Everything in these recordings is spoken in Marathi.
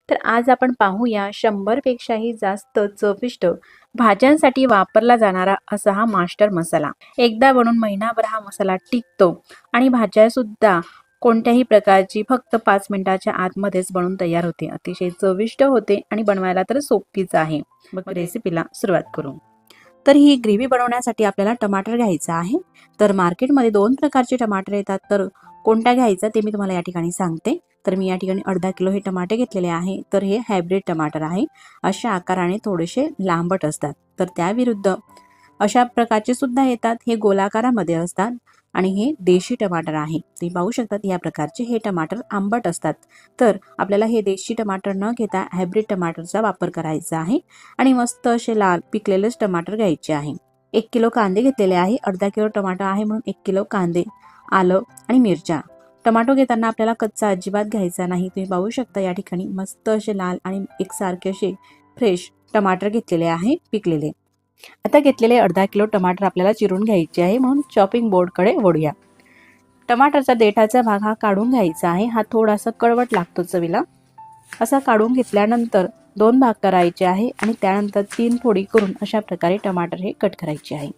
तर आज आपण पाहूया 100 पेक्षाही जास्त चविष्ट भाज्यांसाठी वापरला जाणारा असा हा मास्टर मसाला। एकदा बनवून महिनाभर हा मसाला टिकतो आणि भाज्या सुद्धा कोणत्याही प्रकारची फक्त 5 मिनिटाच्या आतमध्येच बनवून तयार होते। अतिशय चविष्ट होते आणि बनवायला तर सोपीच आहे। मग रेसिपीला सुरुवात करू। तर ही ग्रेव्ही बनवण्यासाठी आपल्याला टमाटर घ्यायचा आहे। तर मार्केटमध्ये 2 प्रकारचे टमाटर येतात, तर कोणता घ्यायचा ते मी तुम्हाला या ठिकाणी सांगते। तर मी या ठिकाणी अर्धा किलो हे टमाटे घेतलेले आहे। तर हे हायब्रिड टमाटर आहे, अशा आकाराने थोडेसे लांबट असतात। तर त्याविरुद्ध अशा प्रकारचे सुद्धा येतात, हे गोलाकारामध्ये असतात आणि हे देशी टमाटर आहे। तुम्ही पाहू शकतात या प्रकारचे हे टमाटर आंबट असतात। तर आपल्याला हे देशी टमाटर न घेता हायब्रिड टमाटरचा वापर करायचा आहे आणि मस्त असे लाल पिकलेलेच टमाटर घ्यायचे आहे। 1 किलो कांदे घेतलेले आहे, अर्धा किलो टमाटर आहे म्हणून 1 किलो कांदे, आलं आणि मिरच्या। टमाटो घेताना आपल्याला कच्चा अजिबात घ्यायचा नाही। तुम्ही पाहू शकता या ठिकाणी मस्त असे लाल आणि एकसारखे असे फ्रेश टमाटर घेतलेले आहे, पिकलेले। आता घेतलेले अर्धा किलो टमाटर आपल्याला चिरून घ्यायचे आहे, म्हणून चॉपिंग बोर्डकडे वळूया। टमाटरचा देठाचा भाग हा काढून घ्यायचा आहे, हा थोडासा कडवट लागतो चवीला। असा काढून घेतल्यानंतर 2 भाग करायचे आहे आणि त्यानंतर 3 फोडी करून अशा प्रकारे टमाटर हे कट करायचे आहे।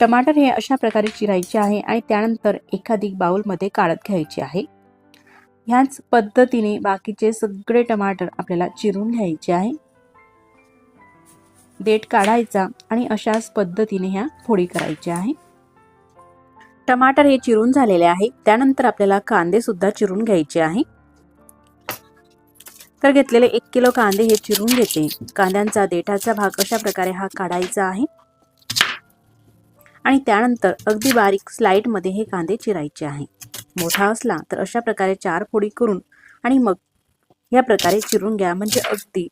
टमाटर हे अशा प्रकारे चिरायचे आहे आणि त्यानंतर एखादी बाउलमध्ये काढत घ्यायचे आहे। ह्याच पद्धतीने बाकीचे सगळे टमाटर आपल्याला चिरून घ्यायचे आहे। देठ काढायचा आणि अशाच पद्धतीने ह्या फोडी करायच्या आहे। टमाटर हे चिरून झालेले आहे। त्यानंतर आपल्याला कांदे सुद्धा चिरून घ्यायचे आहे। तर घेतलेले 1 किलो कांदे हे चिरून घेते। कांद्यांचा देठाचा भाग अशा प्रकारे हा काढायचा आहे आणि त्यानंतर अगदी बारीक स्लाइड मध्ये हे कांदे चिरायचे आहे। मोठा असला तर अशा प्रकारे 4 फोडी करून आणि मग या प्रकारे चिरून घ्या, म्हणजे अगदी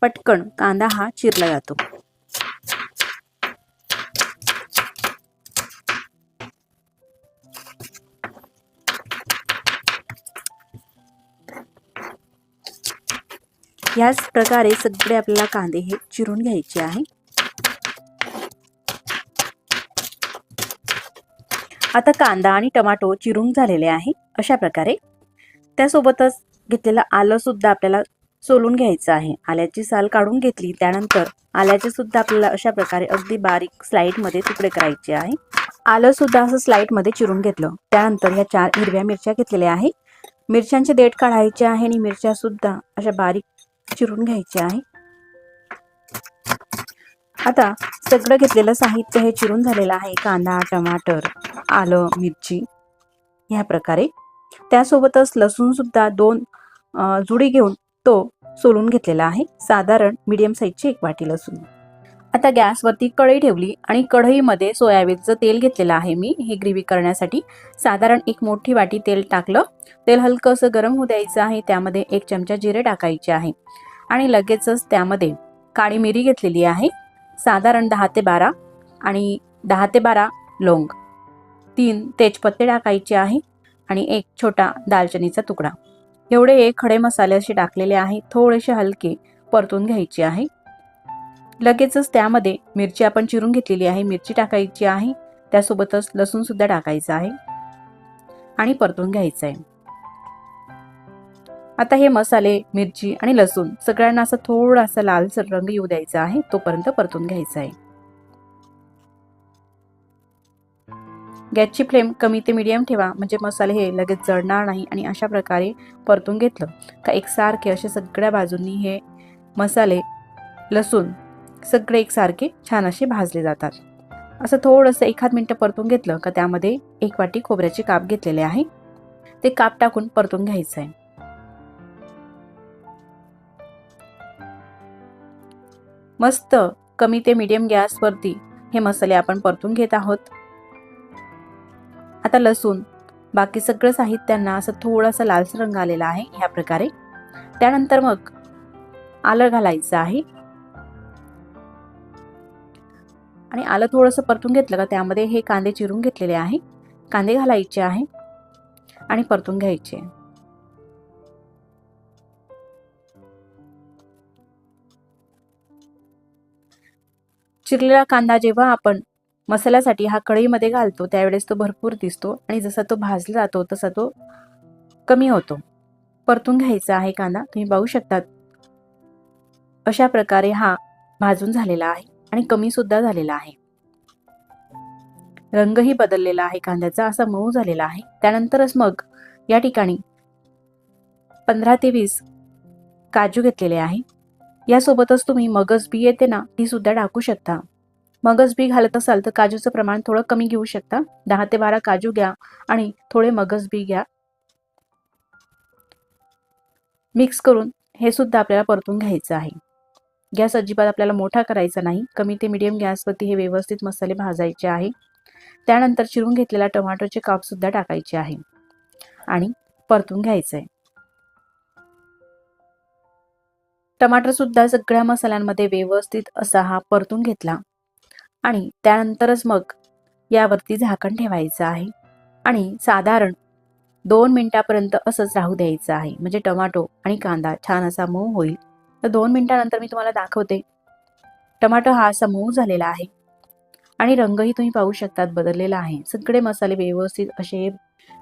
पटकन कांदा हा चिरला जातो। याच प्रकारे सगळे आपल्याला कांदे हे चिरून घ्यायचे आहे। आता कांदा आणि टमाटो चिरून झालेले आहे अशा प्रकारे। त्यासोबतच घेतलेलं आलं सुद्धा आपल्याला सोलून घ्यायचं आहे। आल्याची साल काढून घेतली, त्यानंतर आल्याचे सुद्धा आपल्याला अशा प्रकारे अगदी बारीक स्लाइड मध्ये तुकडे करायचे आहे। आलं सुद्धा असं स्लाइड मध्ये चिरून घेतलं। त्यानंतर ह्या 4 हिरव्या मिरच्या घेतलेल्या आहे। मिरच्यांचे देठ काढायचे आहे आणि मिरच्या सुद्धा अशा बारीक चिरून घ्यायचे आहे। आता सगळं घेतलेलं साहित्य हे चिरून झालेलं आहे, कांदा, टमाटर, आलं, मिरची ह्या प्रकारे। त्यासोबतच लसूण सुद्धा 2 जुडी घेऊन तो सोलून घेतलेला आहे। साधारण मीडियम साईजची 1 वाटी लसूण। आता गॅसवरती कढई ठेवली आणि कढईमध्ये सोयाबीनचं तेल घेतलेलं आहे मी हे ग्रेव्ही करण्यासाठी। साधारण 1 मोठी वाटी तेल टाकलं। तेल हलकं असं गरम होऊ द्यायचं आहे। त्यामध्ये 1 चमचा जिरे टाकायचे आहे आणि लगेचच त्यामध्ये काळी मिरी घेतलेली आहे, साधारण 10 ते 12 आणि 10 ते 12 लवंग, 3 तेजपत्ते टाकायचे आहे आणि 1 छोटा दालचिनीचा तुकडा। एवढे हे खडे मसाले असे टाकलेले आहे। थोडेसे हलके परतून घ्यायचे आहे। लगेचच त्यामध्ये मिरची आपण चिरून घेतलेली आहे, मिरची टाकायची आहे। त्यासोबतच लसूण सुद्धा टाकायचा आहे आणि परतून घ्यायचं आहे। आता हे मसाले, मिरची आणि लसूण सगळ्यांना असं थोडासा लालसर रंग येऊ द्यायचा आहे, तोपर्यंत परतून घ्यायचा आहे। गॅसची फ्लेम कमी ते मीडियम ठेवा, म्हणजे मसाले हे लगेच जळणार नाही आणि अशा प्रकारे परतून घेतलं का एकसारखे असे सगळ्या बाजूंनी हे मसाले, लसूण सगळे एकसारखे छान असे भाजले जातात। असं थोडंसं 1 मिनिट परतून घेतलं का त्यामध्ये 1 वाटी खोबऱ्याचे काप घेतलेले आहे, ते काप टाकून परतून घ्यायचं आहे। मस्त कमी ते मीडियम गॅसवरती हे मसाले आपण परतून घेत आहोत। आता लसूण, बाकी सगळं साहित्यांना असं थोडासा लालसर रंग आलेला आहे ह्या प्रकारे। त्यानंतर मग आलं घालायचं आहे आणि आलं थोडंसं परतून घेतलं का त्यामध्ये हे कांदे चिरून घेतलेले आहे, कांदे घालायचे आहे आणि परतून घ्यायचे। चिरलेला कांदा जेव्हा आपण मसाल्यासाठी हा कढईमध्ये घालतो त्यावेळेस तो भरपूर दिसतो आणि जसा तो भाजला जातो तसा तो कमी होतो. परतून घ्यायचा आहे कांदा. तुम्ही पाहू शकतात अशा प्रकारे हा भाजून झालेला आहे आणि कमी सुद्धा झालेला आहे. रंगही बदललेला आहे कांद्याचा, असा मऊ झालेला आहे. त्यानंतरच मग या ठिकाणी 15 ते 20 काजू घेतलेले आहे. यासोबतच तुम्ही मगज बी येते ना, ती सुद्धा टाकू शकता. मगज बी घालत असाल तर काजूचं प्रमाण थोडं कमी घेऊ शकता. 10 ते 12 काजू घ्या आणि थोडे मगज बी घ्या. मिक्स करून हे सुद्धा आपल्याला परतून घ्यायचं आहे. गॅस अजिबात आपल्याला मोठा करायचा नाही. कमी ते मीडियम गॅसवरती हे व्यवस्थित मसाले भाजायचे आहे. त्यानंतर चिरून घेतलेला टोमॅटोचे काप सुद्धा टाकायचे आहे आणि परतून घ्यायचे आहे. टमाटर सुद्धा सगळ्या मसाल्यांमध्ये व्यवस्थित असा हा परतून घेतला आणि त्यानंतरच मग यावरती झाकण ठेवायचं आहे आणि साधारण 2 मिनिटापर्यंत असंच राहू द्यायचं आहे. म्हणजे टोमॅटो आणि कांदा छान असा मऊ होईल. तर 2 मिनिटानंतर मी तुम्हाला दाखवते. टोमॅटो हा असा मऊ झालेला आहे आणि रंगही तुम्ही पाहू शकतात बदललेला आहे. सगळे मसाले व्यवस्थित असे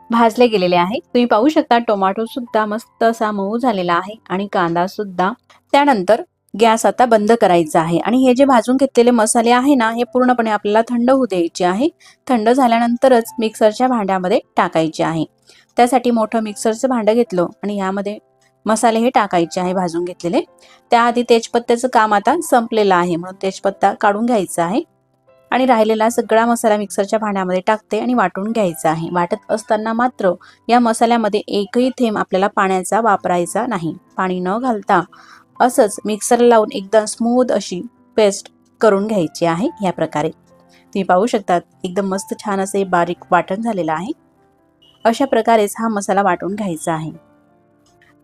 भाजले गेलेले आहे. तुम्ही पाहू शकता टोमॅटो सुद्धा मस्त असा मऊ झालेला आहे आणि कांदा सुद्धा. त्यानंतर गॅस आता बंद करायचा आहे आणि हे जे भाजून घेतलेले मसाले आहे ना, हे पूर्णपणे आपल्याला थंड होऊ द्यायचे आहे. थंड झाल्यानंतरच मिक्सरच्या भांड्यामध्ये टाकायचे आहे. त्यासाठी मोठं मिक्सरचं भांडं घेतलं आणि यामध्ये मसाले हे टाकायचे आहे भाजून घेतलेले. त्याआधी तेजपत्त्याचं काम आता संपलेलं आहे, म्हणून तेजपत्ता काढून घ्यायचा आहे आणि राहिलेला सगळा मसाला मिक्सरच्या भांड्यामध्ये टाकते आणि वाटून घ्यायचा आहे. वाटत असताना मात्र या मसाल्यामध्ये एकही थेंब आपल्याला पाण्याचा वापरायचा नाही. पाणी न घालता असंच मिक्सर लावून एकदम स्मूथ अशी पेस्ट करून घ्यायची आहे. या प्रकारे तुम्ही पाहू शकतात एकदम मस्त छान असे बारीक वाटण झालेलं आहे. अशा प्रकारेच हा मसाला वाटून घ्यायचा आहे.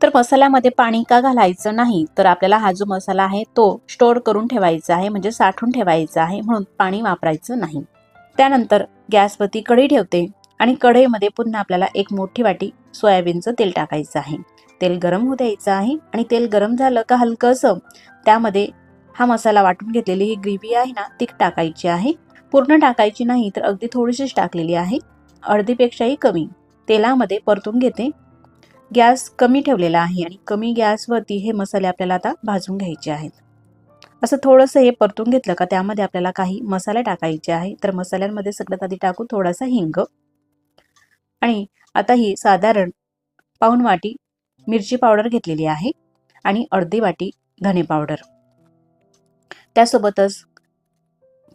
तर मसाल्यामध्ये पाणी का घालायचं नाही, तर आपल्याला हा जो मसाला आहे तो स्टोअर करून ठेवायचा आहे, म्हणजे साठवून ठेवायचा आहे, म्हणून पाणी वापरायचं नाही. त्यानंतर गॅसवरती कढई ठेवते आणि कढईमध्ये पुन्हा आपल्याला एक मोठी वाटी सोयाबीनचं तेल टाकायचं आहे. तेल गरम होऊ द्यायचं आहे आणि तेल गरम झालं का हलकंसं त्यामध्ये हा मसाला वाटून घेतलेली ही ग्रेव्ही आहे ना, ती टाकायची आहे. पूर्ण टाकायची नाही, तर अगदी थोडीशीच टाकलेली आहे, अर्धीपेक्षाही कमी. तेलामध्ये परतून घेते. गॅस कमी ठेवलेला आहे आणि कमी गॅसवरती हे मसाले आपल्याला आता भाजून घ्यायचे आहेत. असं थोडंसं हे परतून घेतलं का त्यामध्ये आपल्याला काही मसाले टाकायचे आहे. तर मसाल्यांमध्ये सगळ्यात आधी टाकू थोडासा हिंग आणि आता ही साधारण पाऊण वाटी मिरची पावडर घेतलेली आहे आणि अर्धी वाटी धने पावडर. त्यासोबतच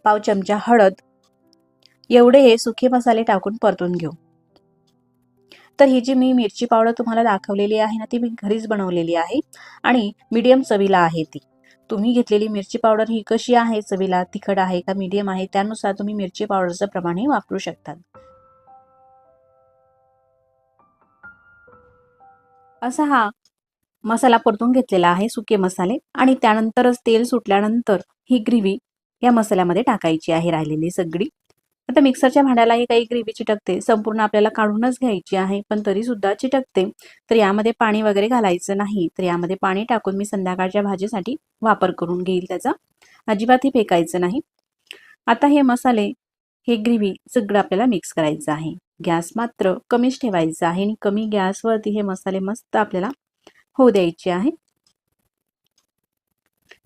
पाव चमचा हळद. एवढे हे सुखे मसाले टाकून परतून घेऊ. तर ही जी मी मिरची पावडर तुम्हाला दाखवलेली आहे ना, ती मी घरीच बनवलेली आहे आणि मीडियम चवीला आहे ती. तुम्ही घेतलेली मिरची पावडर ही कशी आहे, चवीला तिखट आहे का मीडियम आहे, त्यानुसार तुम्ही मिरची पावडरचं प्रमाणही वापरू शकता. असा हा मसाला परतून घेतलेला आहे, सुके मसाले, आणि त्यानंतरच तेल सुटल्यानंतर ही ग्रेव्ही या मसाल्यामध्ये टाकायची आहे राहिलेली सगळी. आता मिक्सरच्या भांड्यालाही काही ग्रेव्ही चिटकते, संपूर्ण आपल्याला काढूनच घ्यायची आहे, पण तरी सुद्धा चिटकते. तर यामध्ये पाणी वगैरे घालायचं नाही. तर यामध्ये पाणी टाकून मी संध्याकाळच्या भाजीसाठी वापर करून घेईल त्याचा. अजिबातही फेकायचं नाही. आता हे मसाले, हे ग्रेव्ही सगळं आपल्याला मिक्स करायचं आहे. गॅस मात्र कमीच ठेवायचा आहे आणि कमी गॅसवरती हे मसाले मस्त आपल्याला होऊ द्यायचे आहे.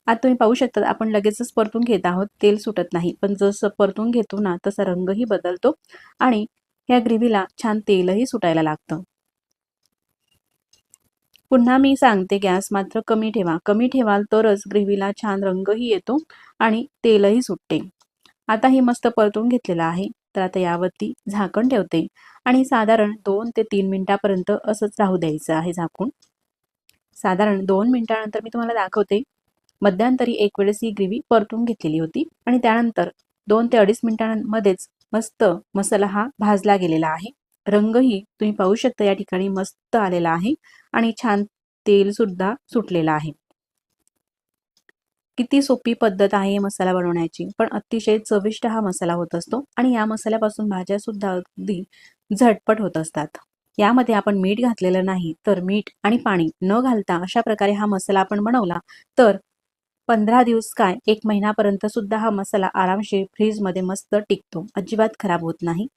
आता तुम्ही पाहू शकता आपण लगेचच परतून घेत आहोत, तेल सुटत नाही, पण जसं परतून घेतो ना तसा रंगही बदलतो आणि या ग्रेव्हीला छान तेलही सुटायला लागतं. पुन्हा मी सांगते, गॅस मात्र कमी ठेवा. कमी ठेवाल तरच ग्रेव्हीला छान रंगही येतो आणि तेलही सुटते. आता ही मस्त परतून घेतलेलं आहे. तर आता यावरती झाकण ठेवते आणि साधारण 2 ते 3 मिनिटापर्यंत असंच राहू द्यायचं आहे झाकून. साधारण 2 मिनिटानंतर मी तुम्हाला दाखवते. मध्यंतरी एक वेळेस ही ग्रेव्ही परतून घेतलेली होती आणि त्यानंतर 2 ते 2.5 मिनिटांमध्येच मस्त मसाला हा भाजला गेलेला आहे. रंगही तुम्ही पाहू शकता या ठिकाणी मस्त आलेला आहे आणि छान तेल सुद्धा सुटलेला आहे. किती सोपी पद्धत आहे मसाला बनवण्याची, पण अतिशय चविष्ट हा मसाला होत असतो आणि या मसाल्यापासून भाज्या सुद्धा अगदी झटपट होत असतात. यामध्ये आपण मीठ घातलेलं नाही, तर मीठ आणि पाणी न घालता अशा प्रकारे हा मसाला आपण बनवला तर 15 दिवस काय 1 महिन्यापर्यंत सुद्धा हा मसाला आरामशीर फ्रीजमध्ये मस्त टिकतो, अजिबात खराब होत नाही.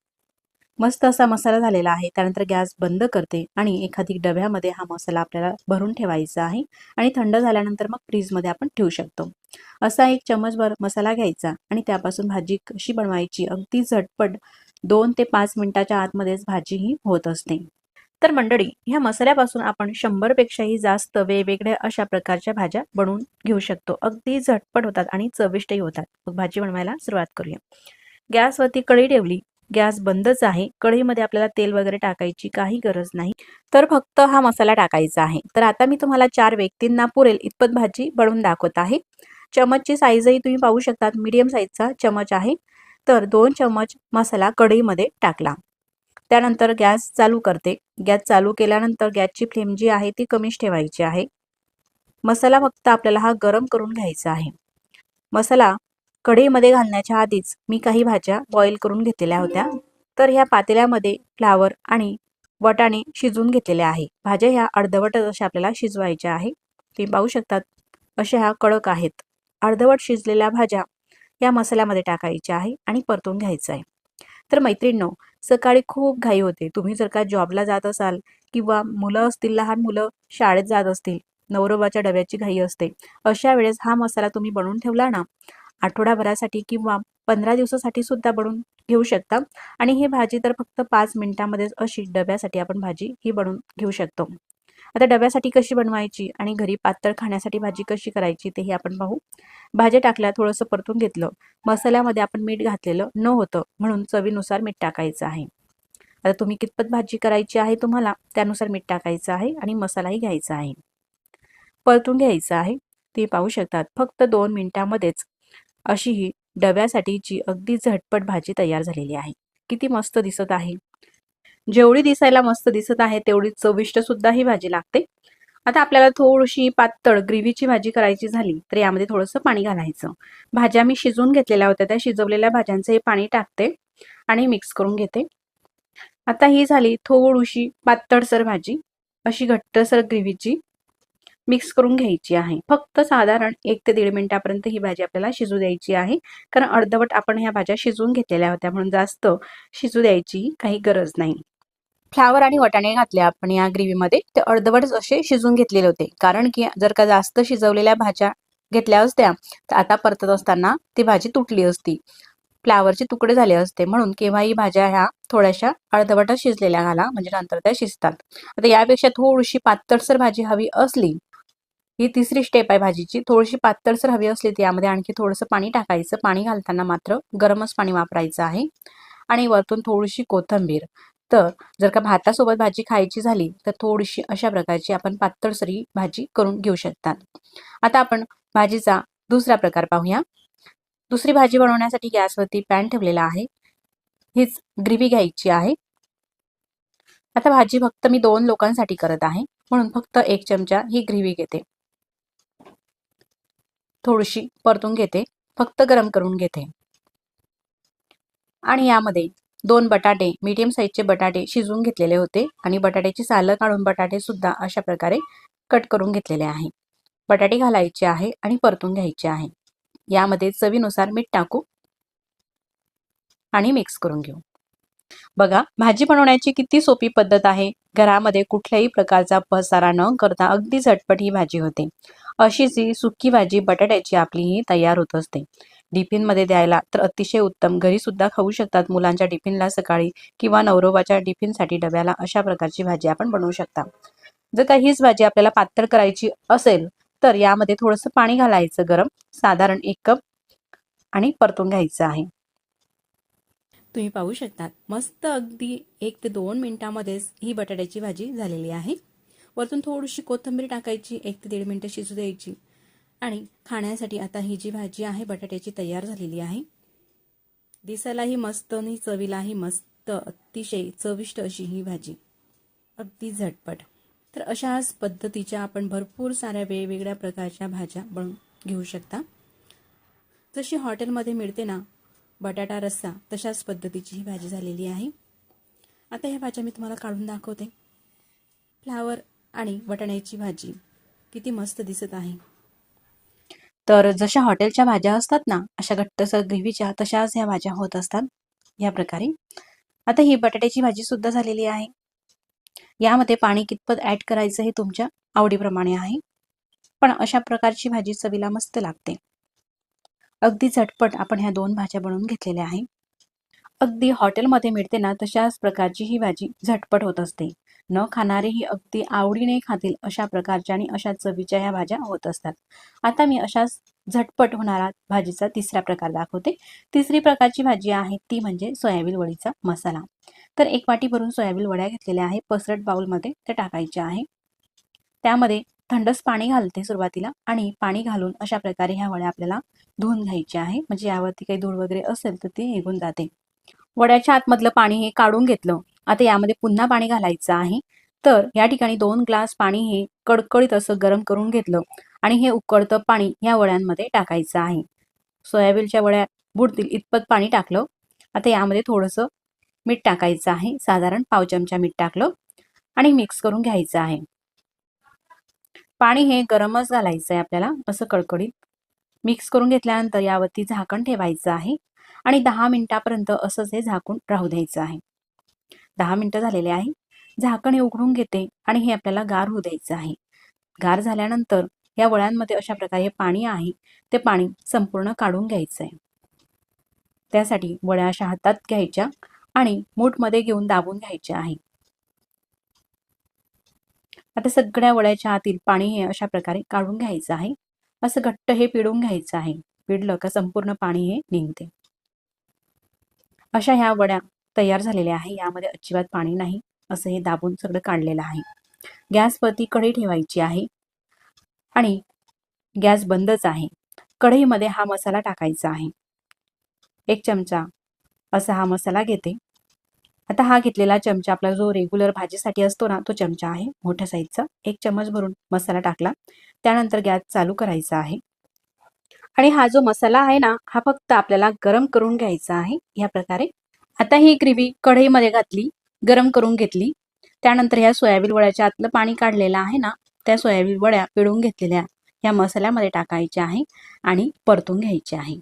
मस्त असा मसाला झालेला आहे. त्यानंतर गॅस बंद करते आणि एखादी डब्यामध्ये हा मसाला आपल्याला भरून ठेवायचा आहे आणि थंड झाल्यानंतर मग फ्रीजमध्ये आपण ठेवू शकतो. असा 1 चमचभर मसाला घ्यायचा आणि त्यापासून भाजी कशी बनवायची, अगदी झटपट 2 ते 5 मिनिटाच्या आतमध्येच भाजी ही होत असते. तर मंडळी, ह्या मसाल्यापासून आपण 100 पेक्षाही जास्त वेगवेगळ्या अशा प्रकारच्या भाज्या बनवून घेऊ शकतो. अगदी झटपट होतात आणि चविष्टही होतात. मग भाजी बनवायला सुरुवात करूया. गॅसवरती कढई ठेवली. गॅस बंदच आहे. कढईमध्ये आपल्याला तेल वगैरे टाकायची काही गरज नाही. तर फक्त हा मसाला टाकायचा आहे. तर आता मी तुम्हाला 4 व्यक्तींना पुरेल इतपत भाजी बनवून दाखवत आहे. चमचची साईजही तुम्ही पाहू शकतात. मीडियम साईजचा चमच आहे. तर 2 चमच मसाला कढईमध्ये टाकला. त्यानंतर गॅस चालू करते. गॅस चालू केल्यानंतर गॅसची फ्लेम जी आहे ती कमीच ठेवायची आहे. मसाला फक्त आपल्याला हा गरम करून घ्यायचा आहे. मसाला कढईमध्ये घालण्याच्या आधीच मी काही भाज्या बॉईल करून घेतलेल्या होत्या. तर ह्या पातेल्यामध्ये फ्लावर आणि वाटाणे शिजवून घेतलेले आहे. भाज्या ह्या अर्धवटच अशा आपल्याला शिजवायच्या आहे. तुम्ही पाहू शकतात अशा ह्या कडक आहेत. अर्धवट शिजलेल्या भाज्या या मसाल्यामध्ये टाकायच्या आहे आणि परतून घ्यायचं आहे. तर मैत्रिणींनो, सकाळी खूप घाई होते. तुम्ही जर का जॉबला जात असाल किंवा मुलं असतील, लहान मुलं शाळेत जात असतील, नवरोबाच्या डब्याची घाई असते. अशा वेळेस हा मसाला तुम्ही बनवून ठेवला ना, आठवडाभरासाठी किंवा 15 दिवसासाठी सुद्धा बनवून घेऊ शकता आणि ही भाजी तर फक्त 5 मिनिटांमध्येच अशी डब्यासाठी आपण भाजी ही बनवून घेऊ शकतो. आता डब्यासाठी कशी बनवायची आणि घरी पातळ खाण्यासाठी भाजी कशी करायची तेही आपण पाहू. भाज्या टाकल्या, थोडंसं परतून घेतलं. मसाल्यामध्ये आपण मीठ घातलेलं नव्हतं म्हणून चवीनुसार मीठ टाकायचं आहे. आता तुम्ही कितपत भाजी करायची आहे तुम्हाला त्यानुसार मीठ टाकायचं आहे आणि मसालाही घ्यायचा आहे. परतून घ्यायचं आहे. ते पाहू शकतात फक्त 2 मिनिटांमध्येच अशी ही डब्यासाठीची अगदी झटपट भाजी तयार झालेली आहे. किती मस्त दिसत आहे. जेवढी दिसायला मस्त दिसत आहे तेवढी चविष्ट सुद्धा ही भाजी लागते. आता आपल्याला थोडीशी पातळ ग्रेव्हीची भाजी करायची झाली तर यामध्ये थोडंसं पाणी घालायचं. भाज्या मी शिजवून घेतलेल्या होत्या, त्या शिजवलेल्या भाज्यांचं हे पाणी टाकते आणि मिक्स करून घेते. आता ही झाली थोडीशी पातळसर भाजी, अशी घट्टसर ग्रेव्हीची मिक्स करून घ्यायची आहे. फक्त साधारण 1 ते 1.5 मिनिटापर्यंत ही भाजी आपल्याला शिजू द्यायची आहे. कारण अर्धवट आपण ह्या भाज्या शिजवून घेतलेल्या होत्या म्हणून जास्त शिजू द्यायची काही गरज नाही. फ्लावर आणि वाटाणे घातले आपण या ग्रेव्हीमध्ये, ते अर्धवटच असे शिजून घेतलेले होते. कारण की जर का जास्त शिजवलेल्या भाज्या घेतल्या असत्या तर आता परतत असताना ती भाजी तुटली असती, फ्लावरचे तुकडे झाले असते. म्हणून केव्हाही भाज्या ह्या थोड्याशा अर्धवटच शिजलेल्या घाला, म्हणजे नंतर त्या शिजतात. आता यापेक्षा थोडीशी पातळसर भाजी हवी असली, ही तिसरी स्टेप आहे भाजीची, थोडीशी पातळसर हवी असली तर यामध्ये आणखी थोडंसं पाणी टाकायचं. पाणी घालताना मात्र गरमच पाणी वापरायचं आहे आणि वरतून थोडीशी कोथिंबीर. तर जर का भातासोबत भाजी खायची झाली तर थोडीशी अशा प्रकारची आपण पातळसरी भाजी करून घेऊ शकतात. आता आपण भाजीचा दुसरा प्रकार पाहूया. दुसरी भाजी बनवण्यासाठी गॅसवरती पॅन ठेवलेला आहे. हीच ग्रेव्ही घ्यायची आहे. आता भाजी फक्त मी 2 लोकांसाठी करत आहे म्हणून फक्त 1 चमचा ही ग्रेव्ही घेते. थोडीशी परतून घेते, फक्त गरम करून घेते आणि यामध्ये 2 बटाटे, मीडियम साईजचे बटाटे शिजवून घेतलेले होते आणि बटाट्याची सालं काढून बटाटे सुद्धा अशा प्रकारे कट करून घेतलेले आहे. बटाटे घालायचे आहे आणि परतून घ्यायचे आहे. यामध्ये चवीनुसार मीठ टाकू आणि मिक्स करून घेऊ. बघा, भाजी बनवण्याची किती सोपी पद्धत आहे. घरामध्ये कुठल्याही प्रकारचा पसारा न करता अगदी झटपट ही भाजी होते. अशीच ही सुकी भाजी बटाट्याची आपली ही तयार होत असते. टिफिनमध्ये द्यायला तर अतिशय उत्तम. घरी सुद्धा खाऊ शकतात मुलांच्या टिफिनला सकाळी किंवा नवरोबाच्या टिफिनसाठी डब्याला अशा प्रकारची भाजी आपण बनवू शकता. जर का हीच भाजी आपल्याला पातळ करायची असेल तर यामध्ये थोडंसं पाणी घालायचं गरम, साधारण 1 कप, आणि परतून घ्यायचं आहे. तुम्ही पाहू शकतात मस्त अगदी 1 ते 2 मिनिटांमध्येच ही बटाट्याची भाजी झालेली आहे. वरतून थोडीशी कोथिंबीर टाकायची, 1 ते 1.5 मिनिटं शिजू द्यायची आणि खाण्यासाठी आता ही जी भाजी आहे बटाट्याची तयार झालेली आहे. दिसायलाही मस्त आणि चवीलाही मस्त, अतिशय चविष्ट अशी ही भाजी, अगदी झटपट. तर अशाच पद्धतीच्या आपण भरपूर साऱ्या वेगवेगळ्या प्रकारच्या भाज्या बनवून घेऊ शकता. जशी हॉटेलमध्ये मिळते ना बटाटा रस्सा, तशाच पद्धतीची ही भाजी झालेली आहे. आता ह्या भाज्या मी तुम्हाला काढून दाखवते. फ्लावर आणि वाटाण्याची भाजी किती मस्त दिसत आहे. तर जशा हॉटेलच्या भाज्या असतात ना अशा घट्टसर ग्रेव्हीच्या, तशाच ह्या भाज्या होत असतात या प्रकारे. आता ही बटाट्याची भाजी सुद्धा झालेली आहे. यामध्ये पाणी कितपत ऍड करायचं हे तुमच्या आवडीप्रमाणे आहे, पण अशा प्रकारची भाजी चवीला मस्त लागते. अगदी झटपट आपण ह्या 2 भाज्या बनवून घेतलेल्या आहे. अगदी हॉटेलमध्ये मिळते ना तशाच प्रकारची ही भाजी झटपट होत असते. न खाणारेही अगदी आवडीने खातील अशा प्रकारच्या आणि अशा चवीच्या ह्या भाज्या होत असतात. आता मी अशाच झटपट होणारा भाजीचा तिसरा प्रकार दाखवते. तिसरी प्रकारची भाजी आहे ती म्हणजे सोयाबीन वडीचा मसाला. तर 1 वाटी भरून सोयाबीन वड्या घेतलेल्या आहे. पसरट बाउलमध्ये त्या टाकायच्या आहे. त्यामध्ये थंडच पाणी घालते सुरुवातीला आणि पाणी घालून अशा प्रकारे ह्या वड्या आपल्याला धुवून घ्यायच्या आहे. म्हणजे यावरती काही धूळ वगैरे असेल तर ती निघून जाते. वड्याच्या आतमधलं पाणी हे काढून घेतलं. आता यामध्ये पुन्हा पाणी घालायचं आहे. तर या ठिकाणी 2 ग्लास पाणी हे कडकडीत असं गरम करून घेतलं आणि हे उकळतं पाणी या वड्यांमध्ये टाकायचं आहे. सोयाबीनच्या वड्या बुडतील इतपत पाणी टाकलं. आता यामध्ये थोडंसं मीठ टाकायचं आहे. साधारण पाव चमचा मीठ टाकलं आणि मिक्स करून घ्यायचं आहे. पाणी हे गरमच घालायचं आहे आपल्याला असं कडकडीत. मिक्स करून घेतल्यानंतर यावरती झाकण ठेवायचं आहे आणि 10 मिनिटापर्यंत असंच हे झाकून राहू द्यायचं आहे. 10 मिनिटं झालेले आहे. झाकण हे उघडून घेते आणि हे आपल्याला गार होऊ द्यायचं आहे. गार झाल्यानंतर या वड्यांमध्ये अशा प्रकारे हे पाणी आहे ते पाणी संपूर्ण काढून घ्यायचं आहे. त्यासाठी वड्या अशा हातात घ्यायच्या आणि मूठमध्ये घेऊन दाबून घ्यायच्या आहे. आता सगळ्या वड्याच्या आतील पाणी हे अशा प्रकारे काढून घ्यायचं आहे. असं घट्ट हे पिळून घ्यायचं आहे. पिळलं का संपूर्ण पाणी हे निघते. अशा ह्या वड्या तयार झालेल्या आहे. यामध्ये अजिबात पाणी नाही. असं हे दाबून सगळं काढलेलं आहे. गॅसवरती कढई ठेवायची आहे आणि गॅस बंदच आहे. कढईमध्ये हा मसाला टाकायचा आहे. 1 चमचा असा हा मसाला घेते. आता हा घेतलेला चमचा आपला जो रेग्युलर भाजीसाठी असतो ना तो चमचा आहे मोठ्या साईजचा. 1 चम्मच भरून मसाला टाकला. त्यानंतर गॅस चालू करायचा आहे आणि हा जो मसाला आहे ना हा फक्त आपल्याला गरम करून घ्यायचा आहे या प्रकारे. आता ही ग्रेव्ही कढईमध्ये घातली, गरम करून घेतली. त्यानंतर ह्या सोयाबीन वड्याच्या आतलं पाणी काढलेलं आहे ना त्या सोयाबीन वड्या पिळून घेतलेल्या या मसाल्यामध्ये टाकायच्या आहे आणि परतून घ्यायचे आहे.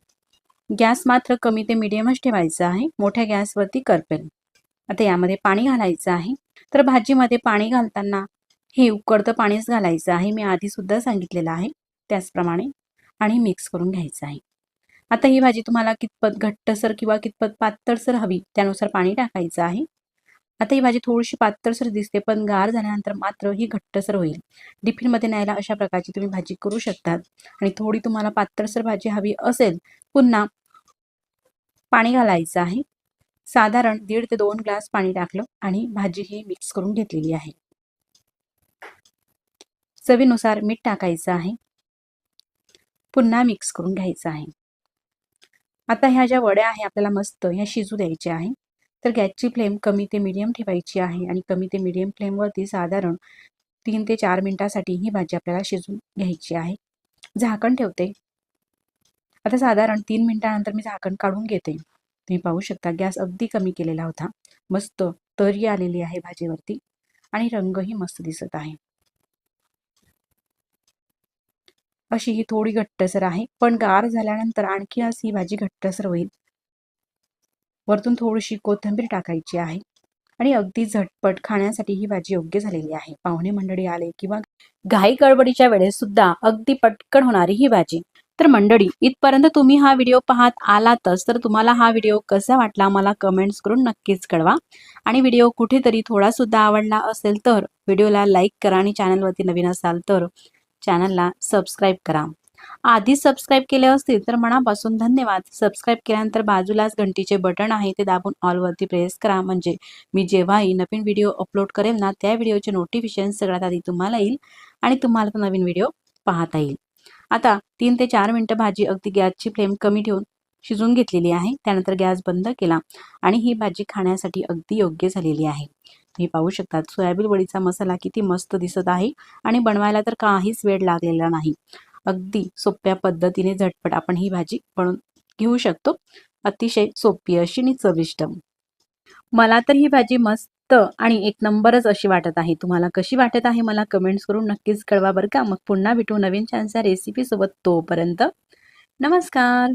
गॅस मात्र कमी ते मीडियमच ठेवायचा आहे. मोठ्या गॅसवरती करपेल. आता यामध्ये पाणी घालायचं आहे. तर भाजीमध्ये पाणी घालताना हे उकळतं पाणीच घालायचं आहे. मी आधी सुद्धा सांगितलेलं आहे त्याचप्रमाणे आणि मिक्स करून घ्यायचं आहे. आता ही भाजी तुम्हाला कितपत घट्टसर किंवा कितपत पातळसर हवी त्यानुसार पाणी टाकायचं आहे. आता ही भाजी थोडीशी पातळसर दिसते पण गार झाल्यानंतर मात्र ही घट्टसर होईल. टिफिनमध्ये न्यायला अशा प्रकारची तुम्ही भाजी करू शकतात. आणि थोडी तुम्हाला पातळसर भाजी हवी असेल पुन्हा पाणी घालायचं आहे. साधारण 1.5 ते 2 ग्लास पाणी टाकलं आणि भाजी ही मिक्स करून घेतलेली आहे. चवीनुसार मीठ टाकायचं आहे. पुन्हा मिक्स करून घ्यायचं आहे. आता ह्या ज्या वड्या आहे आपल्याला मस्त ह्या शिजू द्यायच्या आहे. तर गॅसची फ्लेम कमी ते मीडियम ठेवायची आहे आणि कमी ते मीडियम फ्लेमवरती साधारण 3 ते 4 मिनिटासाठी ही भाजी आपल्याला शिजून घ्यायची आहे. झाकण ठेवते. आता साधारण 3 मिनिटानंतर मी झाकण काढून घेते. तुम्ही पाहू शकता गॅस अगदी कमी केलेला होता. मस्त तर्री आलेली आहे भाजीवरती आणि रंगही मस्त दिसत आहे. अशी ही थोडी घट्टसर आहे पण गार झाल्यानंतर आणखी ही भाजी घट्टसर होईल. वरतून थोडीशी कोथिंबीर टाकायची आहे आणि अगदी झटपट खाण्यासाठी ही भाजी योग्य झालेली आहे. पाहुणे मंडळी आले किंवा घाई गडबडीच्या वेळेस सुद्धा अगदी पटकन होणारी ही भाजी. तर मंडळी इथपर्यंत तुम्ही हा व्हिडिओ पाहत आलातच तर तुम्हाला हा व्हिडिओ कसा वाटला मला कमेंट्स करून नक्कीच कळवा. आणि व्हिडिओ कुठेतरी थोडा सुद्धा आवडला असेल तर व्हिडिओला लाईक करा आणि चॅनलवरती नवीन असाल तर चॅनलला सबस्क्राईब करा. आधीच सबस्क्राईब केले असतील तर मनापासून धन्यवाद. सबस्क्राईब केल्यानंतर बाजूलाच घंटीचे बटन आहे ते दाबून ऑलवरती प्रेस करा. म्हणजे मी जेव्हाही नवीन व्हिडिओ अपलोड करेल ना त्या व्हिडिओचे नोटिफिकेशन सगळ्यात आधी तुम्हाला येईल आणि तुम्हाला तो नवीन व्हिडिओ पाहता येईल. आता 3 ते 4 मिनिटं भाजी अगदी गॅसची फ्लेम कमी ठेवून शिजून घेतलेली आहे. त्यानंतर गॅस बंद केला आणि ही भाजी खाण्यासाठी अगदी योग्य झालेली आहे. तुम्ही पाहू शकता सोयाबीन वडीचा मसाला किती मस्त दिसत आहे आणि बनवायला तर काहीच वेळ लागलेला नाही. अगदी सोप्या पद्धतीने झटपट आपण ही भाजी बनवून घेऊ शकतो. अतिशय सोपी अशी आणि चविष्ट. मला तर ही भाजी मस्त आणि एक नंबरच अशी वाटत आहे. तुम्हाला कशी वाटत आहे मला कमेंट्स करून नक्कीच कळवा बरं का. मग पुन्हा भेटू नवीन छानशा रेसिपी सोबत. तोपर्यंत नमस्कार.